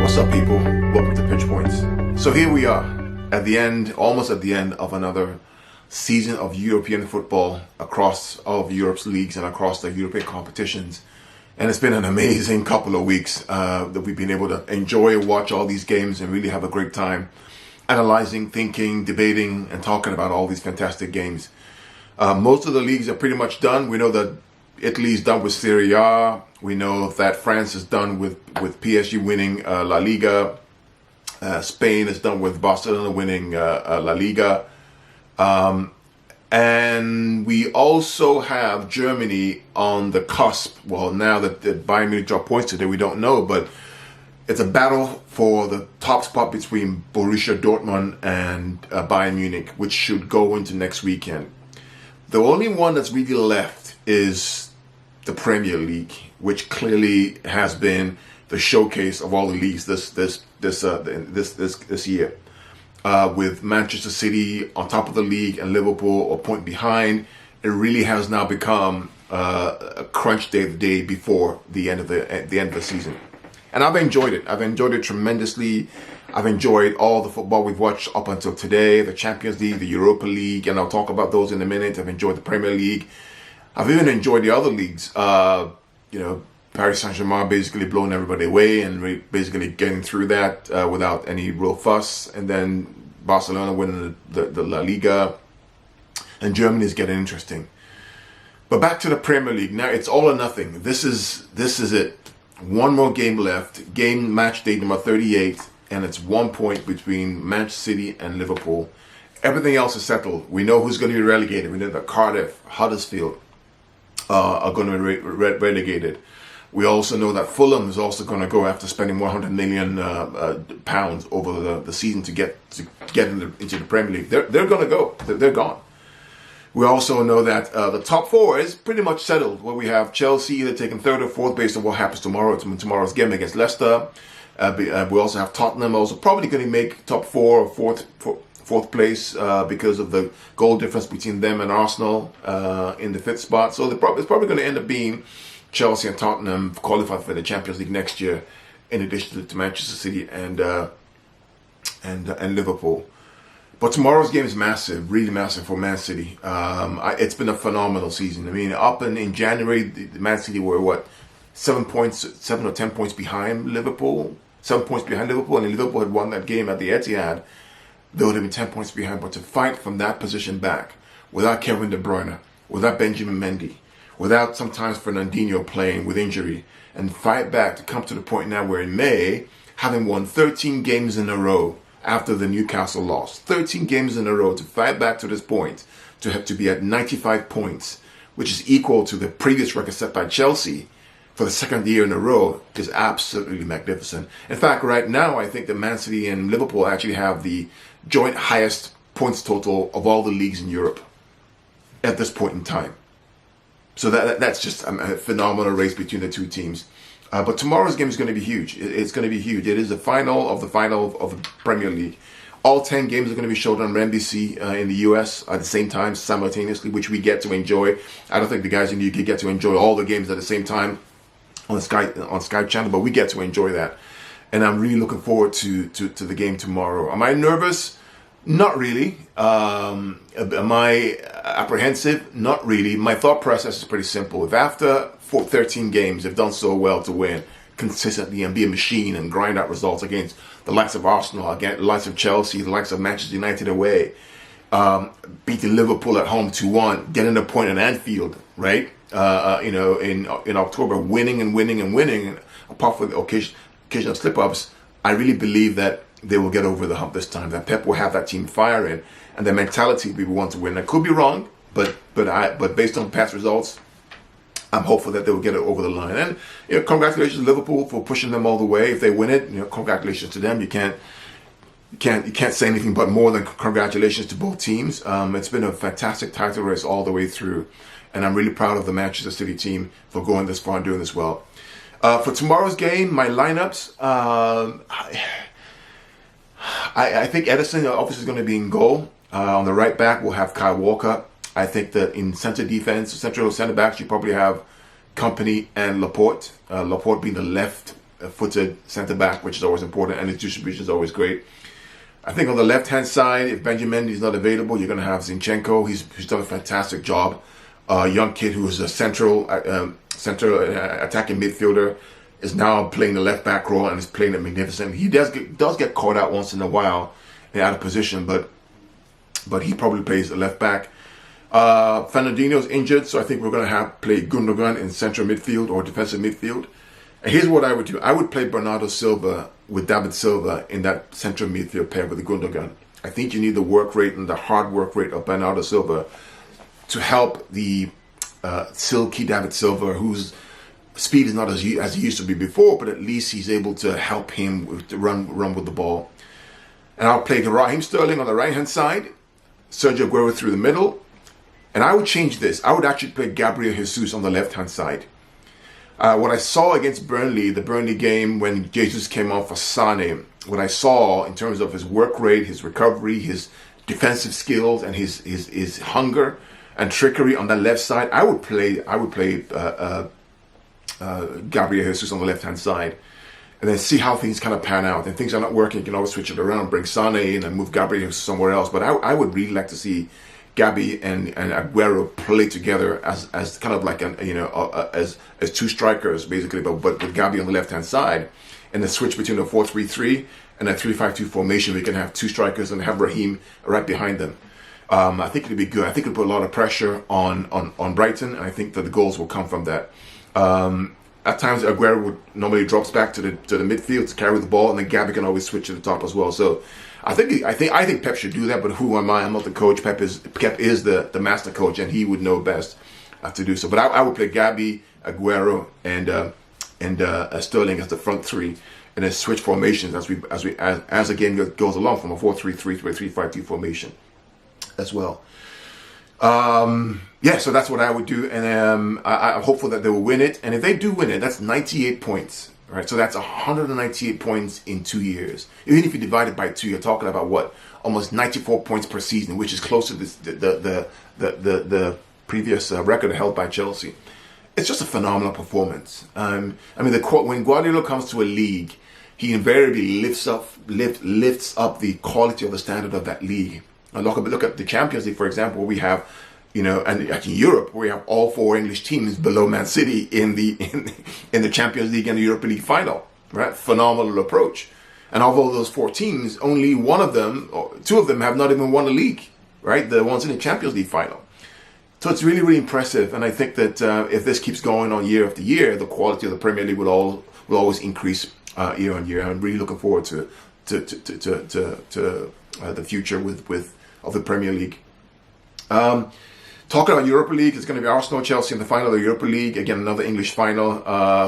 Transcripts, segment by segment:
What's up, people? Welcome to Pitch Points. So here we are at the end, almost at the end of another season of European football across all of Europe's leagues and across the European competitions. And it's been an amazing couple of weeks that we've been able to enjoy, watch all these games and really have a great time analyzing, thinking, debating, and talking about all these fantastic games. Most of the leagues are pretty much done. We know that Italy's done with Serie A. We know that France is done with PSG winning La Liga. Spain is done with Barcelona winning La Liga. And we also have Germany on the cusp. Well, now that Bayern Munich dropped points today, we don't know, but it's a battle for the top spot between Borussia Dortmund and Bayern Munich, which should go into next weekend. The only one that's really left is the Premier League, which clearly has been the showcase of all the leagues this year. With Manchester City on top of the league and Liverpool a point behind, it really has now become a crunch day, the day before the end of the season. And I've enjoyed it. I've enjoyed it tremendously. I've enjoyed all the football we've watched up until today, the Champions League, the Europa League, and I'll talk about those in a minute. I've enjoyed the Premier League. I've even enjoyed the other leagues. Paris Saint-Germain basically blowing everybody away and basically getting through that without any real fuss. And then Barcelona winning the La Liga. And Germany is getting interesting. But back to the Premier League. Now it's all or nothing. This is it. One more game left. Match day number 38. And it's 1 point between Manchester City and Liverpool. Everything else is settled. We know who's going to be relegated. We know that Cardiff, Huddersfield are going to be relegated. We also know that Fulham is also going to go after spending 100 million pounds over the season to get into the Premier League. They're going to go. They're gone. We also know that the top four is pretty much settled. Where we have Chelsea either taking third or fourth based on what happens tomorrow's game against Leicester. We also have Tottenham also probably going to make top four or fourth place because of the goal difference between them and Arsenal in the fifth spot. So it's probably going to end up being Chelsea and Tottenham qualify for the Champions League next year, in addition to Manchester City and Liverpool. But tomorrow's game is massive, really massive for Man City. It's been a phenomenal season. I mean, up in January, the Man City were 7 or 10 points behind Liverpool. 7 points behind Liverpool, and if Liverpool had won that game at the Etihad, they would have been 10 points behind. But to fight from that position back, without Kevin De Bruyne, without Benjamin Mendy, without sometimes Fernandinho playing with injury, and fight back to come to the point now where in May, having won 13 games in a row after the Newcastle loss, 13 games in a row to fight back to this point, to have to be at 95 points, which is equal to the previous record set by Chelsea for the second year in a row, is absolutely magnificent. In fact, right now, I think that Man City and Liverpool actually have the joint highest points total of all the leagues in Europe at this point in time. So that's just a phenomenal race between the two teams. But tomorrow's game is going to be huge. It's going to be huge. It is the final of the Premier League. All 10 games are going to be shown on NBC in the US at the same time, simultaneously, which we get to enjoy. I don't think the guys in the UK get to enjoy all the games at the same time on Sky Channel, but we get to enjoy that. And I'm really looking forward to the game tomorrow. Am I nervous? Not really. Am I apprehensive? Not really. My thought process is pretty simple. If after 13 games they've done so well to win consistently and be a machine and grind out results against the likes of Arsenal, against the likes of Chelsea, the likes of Manchester United away, beating Liverpool at home 2-1, getting a point at Anfield, right? In October, winning, apart from the occasional slip-ups, I really believe that they will get over the hump this time. That Pep will have that team firing, and their mentality will be want to win. I could be wrong, but based on past results, I'm hopeful that they will get it over the line. And congratulations to Liverpool for pushing them all the way. If they win it, congratulations to them. You can't say anything but more than congratulations to both teams. It's been a fantastic title race all the way through, and I'm really proud of the Manchester City team for going this far and doing this well. For tomorrow's game, my lineups. I think Edison obviously is going to be in goal. On the right back, we'll have Kyle Walker. I think that in central center backs, you probably have Kompany and Laporte. Laporte being the left footed centre back, which is always important, and his distribution is always great. I think on the left-hand side, if Benjamin is not available, you're going to have Zinchenko. He's done a fantastic job. Young kid who is a central attacking midfielder is now playing the left back role and is playing it magnificent. He does get caught out once in a while and out of position, but he probably plays the left back. Fernandinho's injured, so I think we're going to play Gundogan in central midfield or defensive midfield. And here's what I would do. I would play Bernardo Silva with David Silva in that central midfield pair with the Gundogan. I think you need the work rate and the hard work rate of Bernardo Silva to help the silky David Silva, whose speed is not as he used to be before, but at least he's able to help him to run with the ball. And I'll play Raheem Sterling on the right-hand side, Sergio Aguero through the middle, and I would change this. I would actually play Gabriel Jesus on the left-hand side. What I saw against Burnley, the Burnley game when Jesus came on for Sane, what I saw in terms of his work rate, his recovery, his defensive skills, and his hunger and trickery on that left side, I would play Gabriel Jesus on the left-hand side, and then see how things kind of pan out. And things are not working, you can always switch it around, bring Sane in and move Gabriel Jesus somewhere else. But I would really like to see Gabby and Aguero play together as kind of like as two strikers basically, but with Gabby on the left hand side, and the switch between a 4-3-3 and a 3-5-2 formation. We can have two strikers and have Raheem right behind them. I think it'd be good. I think it'll put a lot of pressure on Brighton, and I think that the goals will come from that. At times, Aguero would normally drops back to the midfield to carry the ball, and then Gabby can always switch to the top as well. So I think Pep should do that. But who am I? I'm not the coach. Pep is the master coach, and he would know best to do so. But I would play Gabby, Aguero, and Sterling as the front three, and then switch formations as the game goes along from a 4-3-3 to a 3-5-2 formation as well. So that's what I would do, and I'm hopeful that they will win it. And if they do win it, that's 98 points, right? So that's 198 points in 2 years. Even if you divide it by 2, you're talking about what, almost 94 points per season, which is close to the previous record held by Chelsea. It's just a phenomenal performance. When Guardiola comes to a league, he invariably lifts up the quality of the standard of that league. And look at the Champions League, for example, where we have, and actually Europe, where we have all 4 English teams below Man City in the Champions League and the Europa League final, right? Phenomenal approach. And although those 4 teams, only one of them, or 2 of them, have not even won a league, right? The ones in the Champions League final. So it's really, really impressive. And I think that if this keeps going on year after year, the quality of the Premier League will always increase year on year. I'm really looking forward to the future of the Premier League. Talking about Europa League, it's going to be Arsenal, Chelsea in the final of the Europa League. Again, another English final.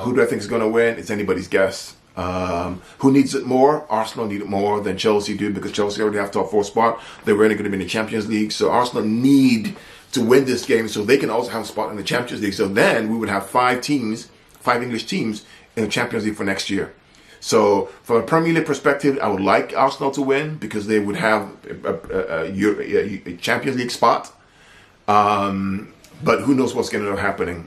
Who do I think is going to win? It's anybody's guess. Who needs it more? Arsenal need it more than Chelsea do, because Chelsea already have top 4 spot. They're really going to be in the Champions League. So Arsenal need to win this game so they can also have a spot in the Champions League. So then we would have 5 English teams in the Champions League for next year. So from a Premier League perspective, I would like Arsenal to win because they would have a Champions League spot. But who knows what's going to end up happening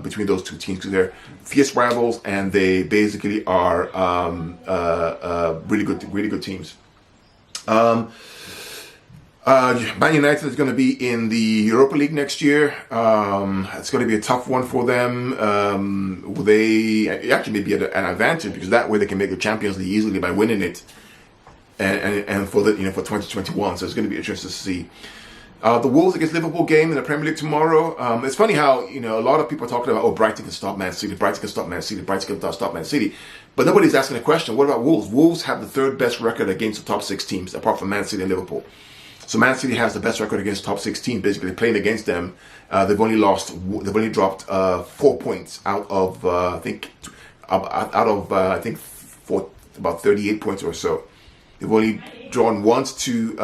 between those 2 teams, because they're fierce rivals and they basically are really good teams. Man United is going to be in the Europa League next year. It's going to be a tough one for them. It actually may be an advantage, because that way they can make the Champions League easily by winning it, and for 2021. So it's going to be interesting to see. The Wolves against Liverpool game in the Premier League tomorrow. It's funny how a lot of people are talking about, Brighton can stop Man City, Brighton can stop Man City, Brighton can stop Man City, but nobody's asking the question: what about Wolves? Wolves have the 3rd best record against the top 6 teams, apart from Man City and Liverpool. So Man City has the best record against top 6 teams. Basically, playing against them, they've only dropped 4 points out of about 38 points or so. They've only drawn once to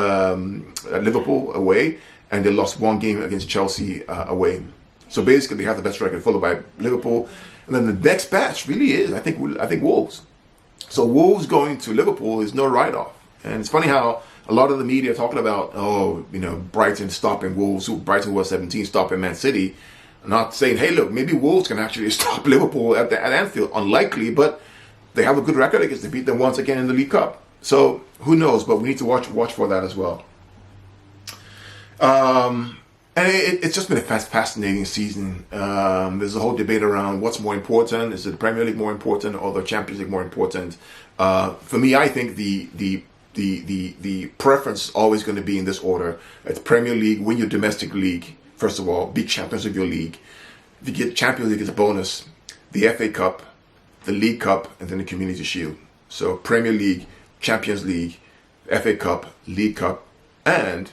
Liverpool away, and they lost 1 game against Chelsea away. So basically, they have the best record, followed by Liverpool, and then the next batch really is, I think Wolves. So Wolves going to Liverpool is no write-off, and it's funny how a lot of the media are talking about, Brighton stopping Wolves, Brighton was 17 stopping Man City, not saying, hey, look, maybe Wolves can actually stop Liverpool at Anfield. Unlikely, but they have a good record against. They beat them once again in the League Cup. So who knows? But we need to watch for that as well. And it's just been a fascinating season. There's a whole debate around what's more important. Is it the Premier League more important or the Champions League more important? For me, I think the preference is always going to be in this order. It's Premier League, win your domestic league, first of all, be champions of your league. If you get Champions League, it's a bonus. The FA Cup, the League Cup, and then the Community Shield. So Premier League, Champions League, FA Cup, League Cup, and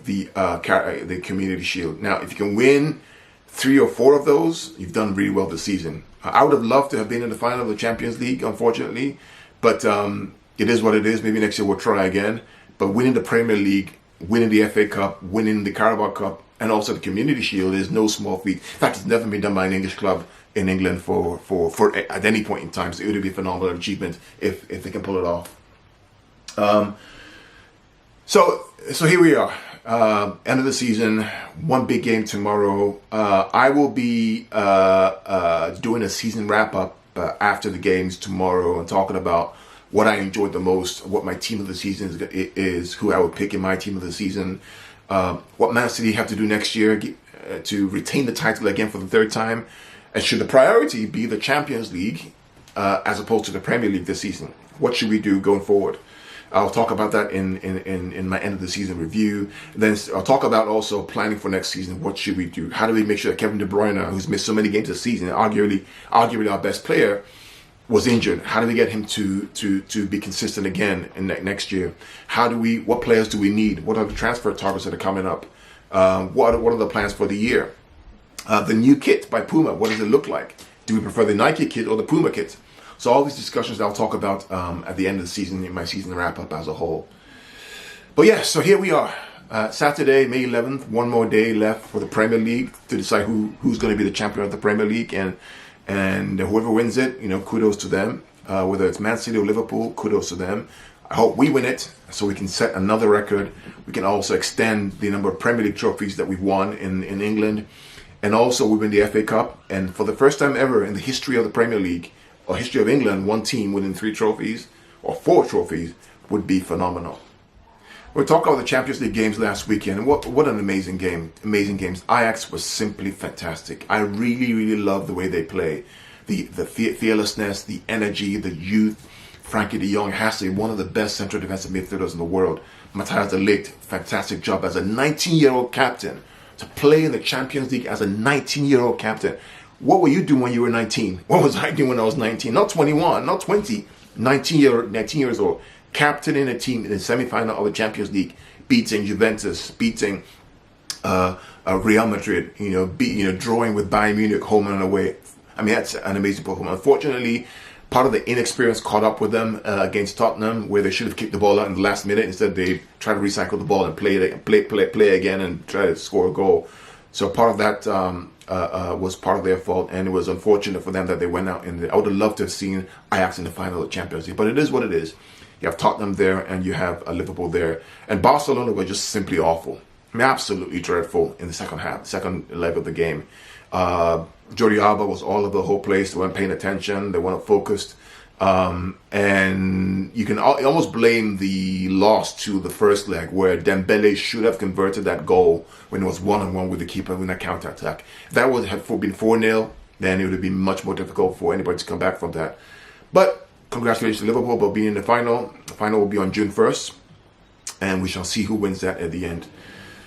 the Community Shield. Now, if you can win 3 or 4 of those, you've done really well this season. I would have loved to have been in the final of the Champions League, unfortunately, but it is what it is. Maybe next year we'll try again. But winning the Premier League, winning the FA Cup, winning the Carabao Cup, and also the Community Shield is no small feat. In fact, it's never been done by an English club in England for at any point in time. So it would be a phenomenal achievement if they can pull it off. So here we are. End of the season, one big game tomorrow. I will be doing a season wrap up after the games tomorrow and talking about what I enjoyed the most, what my team of the season is, who I would pick in my team of the season, what Man City have to do next year to retain the title again for the 3rd time, and should the priority be the Champions League as opposed to the Premier League this season? What should we do going forward? I'll talk about that in my end of the season review. Then I'll talk about also planning for next season. What should we do? How do we make sure that Kevin De Bruyne, who's missed so many games this season, arguably our best player, was injured? How do we get him to be consistent again in next year? What players do we need? What are the transfer targets that are coming up? What are the plans for the year? The new kit by Puma, what does it look like? Do we prefer the Nike kit or the Puma kit? So all these discussions I'll talk about at the end of the season, in my season wrap-up as a whole. But yeah, so here we are. Saturday, May 11th, one more day left for the Premier League to decide who's going to be the champion of the Premier League. And whoever wins it, kudos to them. Whether it's Man City or Liverpool, kudos to them. I hope we win it so we can set another record. We can also extend the number of Premier League trophies that we've won in England. And also we win the FA Cup. And for the first time ever in the history of the Premier League, or history of England, one team winning 3 trophies or 4 trophies would be phenomenal. We talked about the Champions League games last weekend, and what an amazing game, amazing games. Ajax was simply fantastic. I really, really love the way they play, the fearlessness, the energy, the youth. Frankie de Jong has to be one of the best central defensive midfielders in the world. Matthias de Ligt, fantastic job as a 19-year-old captain. To play in the Champions League as a 19-year-old captain. What were you doing when you were 19? What was I doing when I was 19? Not 21, not 20. 19 years old. Captaining a team in the semi-final of the Champions League, beating Juventus, beating Real Madrid, drawing with Bayern Munich home and away. I mean, that's an amazing performance. Unfortunately, part of the inexperience caught up with them against Tottenham, where they should have kicked the ball out in the last minute. Instead, they tried to recycle the ball and play again and try to score a goal. So part of that was part of their fault, and it was unfortunate for them that they went out I would have loved to have seen Ajax in the final of the Champions League, but it is what it is. You have Tottenham there, and you have Liverpool there, and Barcelona were just simply awful. I mean, absolutely dreadful in the second leg of the game. Jordi Alba was all over the whole place. They weren't paying attention. They weren't focused. And you can almost blame the loss to the first leg, where Dembele should have converted that goal when it was 1-on-1 with the keeper in that counter-attack. If that would have been 4-0, then it would have been much more difficult for anybody to come back from that. But congratulations to Liverpool for being in the final. The final will be on June 1st, and we shall see who wins that at the end.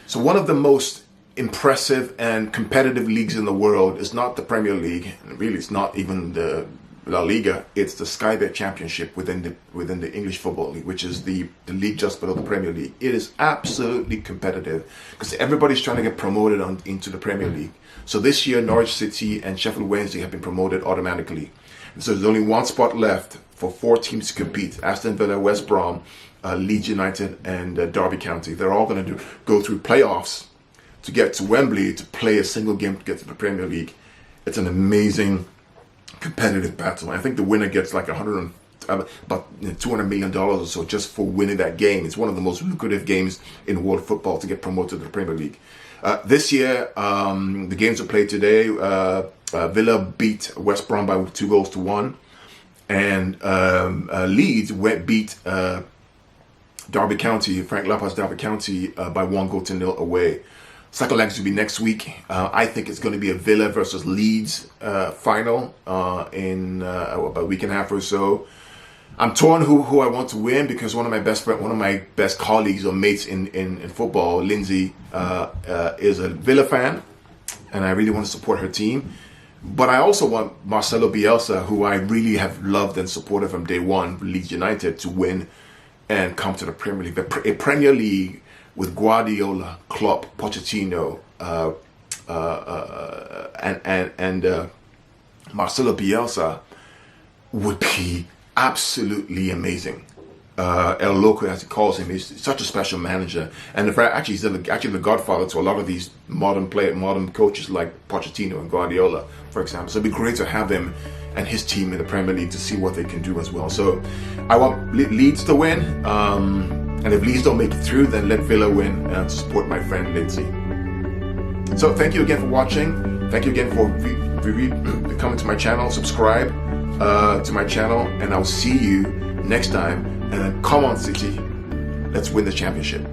So one of the most impressive and competitive leagues in the world is not the Premier League, and really it's not even the La Liga. It's the Skybet Championship within the English Football League, which is the league just below the Premier League. It is absolutely competitive because everybody's trying to get promoted into the Premier League. So this year, Norwich City and Sheffield Wednesday have been promoted automatically. And so there's only one spot left for 4 teams to compete: Aston Villa, West Brom, Leeds United, and Derby County. They're all going to go through playoffs to get to Wembley to play a single game to get to the Premier League. It's an amazing competitive battle. I think the winner gets like about $200 million or so just for winning that game. It's one of the most lucrative games in world football to get promoted to the Premier League. This year, the games are played today. Villa beat West Brom by 2-1. and Leeds beat Derby County, Frank Lampard's Derby County, by 1-0 away. Second leg will be next week. I think it's going to be a Villa versus Leeds final in about a week and a half or so. I'm torn who I want to win, because one of my best colleagues or mates in football, Lindsay, is a Villa fan, and I really want to support her team. But I also want Marcelo Bielsa, who I really have loved and supported from day one, Leeds United, to win and come to the Premier League. A Premier League with Guardiola, Klopp, Pochettino, and Marcelo Bielsa would be absolutely amazing. El Loco, as he calls him, is such a special manager, and he's actually the godfather to a lot of these modern coaches like Pochettino and Guardiola, for example. So it'd be great to have him and his team in the Premier League to see what they can do as well. So I want Leeds to win, and if Leeds don't make it through, then let Villa win to support my friend Lindsay. So thank you again for watching. Thank you again for coming to my channel. Subscribe to my channel, and I'll see you next time. And then come on, City, let's win the championship.